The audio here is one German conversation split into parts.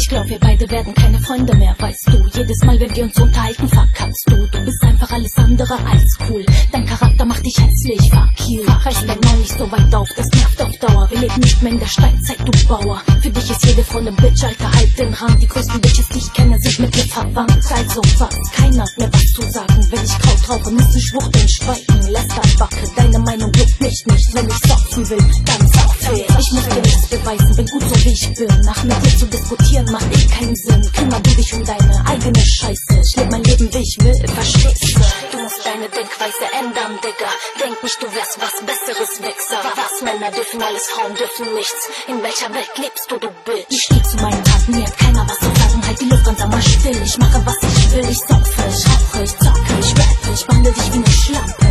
Ich glaub, wir beide werden keine Freunde mehr, weißt du. Jedes Mal, wenn wir uns unterhalten, verkackst du. Du bist einfach alles andere als cool. Dein Charakter macht dich hässlich, fuck you. Reiß dein Maul nicht so weit auf, das nervt auf Dauer. Wir leben nicht mehr in der Steinzeit, du Bauer. Für dich ist jede Freundin Bitch, Alter, halt den Rand. Die größten Bitches, die ich kenne, sind mit dir verwandt. Also was, keiner hat mir was zu sagen. Wenn ich Kraut rauche, muss ich Schwuchteln schweigen. Lästerbacke, deine Meinung juckt mich nicht. Wenn ich saufen will, dann saufe. Ich muss dir nichts beweisen, bin gut so wie ich bin. Nach mit dir zu diskutieren macht keinen Sinn. Kümmer du dich um deine eigene Scheiße. Ich lebe mein Leben wie ich will, verstehst du? Du musst deine Denkweise ändern, Digga. Denk nicht, du wärst was Besseres, Wichser. Was Männer dürfen, alles Frauen dürfen nichts. In welcher Welt lebst du, du Bitch? Ich steh zu meinen Taten, mir hat keiner was zu sagen. Halt die Luft ganz einmal still. Ich mache was ich will, ich saufe, ich rauche, ich zocke, ich rappe, ich wandel dich wie ne Schlampe.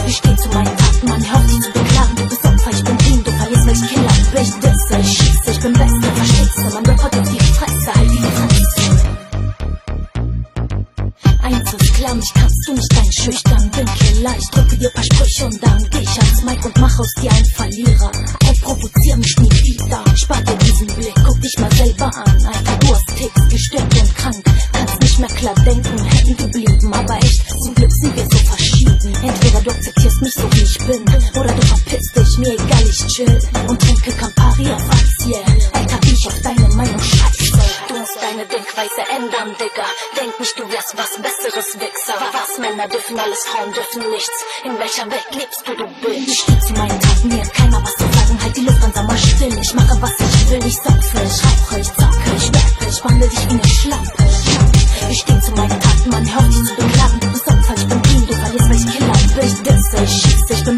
Ich steh zu meinen Taten, man hört dich zu beklagen. Du bist Opfer, ich bin Team, du verlierst, weil ich Killer bin. Ich disse, ich schieße, ich bin Beste, verstehst du? Man bekommt auf die Fresse, halt die Fresse. Eins ist klar, mich kannst du nicht einschüchtern. Bin Killer, ich drücke dir paar Sprüche und dann geh ich ans Mic und mach aus dir einen Verlierer. Ey, provozier mich nie wieder, spar dir diesen Blick, guck dich mal selber an. Alter, du hast Ticks, gestört und krank, kannst nicht mehr klar denken, hätten geblieben. Aber echt, zum Glück sind wir so verschieden. Entweder du akzeptierst mich so wie ich bin, oder du verpisst dich, mir egal, ich chill und trinke Campari auf Aktie. Alter, wie ich auf deine Meinung scheiße. Du musst deine Denkweise ändern, Digga. Denk nicht, du wärst was Besseres, Wichser. Was Männer dürfen, alles Frauen dürfen nichts. In welcher Welt lebst du, du Bitch? Ich steh zu meinen Taten, mir hat keiner was zu sagen. Halt die Luft ganz einmal still. Ich mache was ich will, ich saufe, ich rauche, ich zocke, ich rappe, ich wandel dich wie ne Schlampe. Ich steh zu meinen Taten, man hört dich zu beklagen. Du bist Opfer, ich bin Team, du verlierst, weil ich Killer bin. Ich disse, ich schieße, ich bin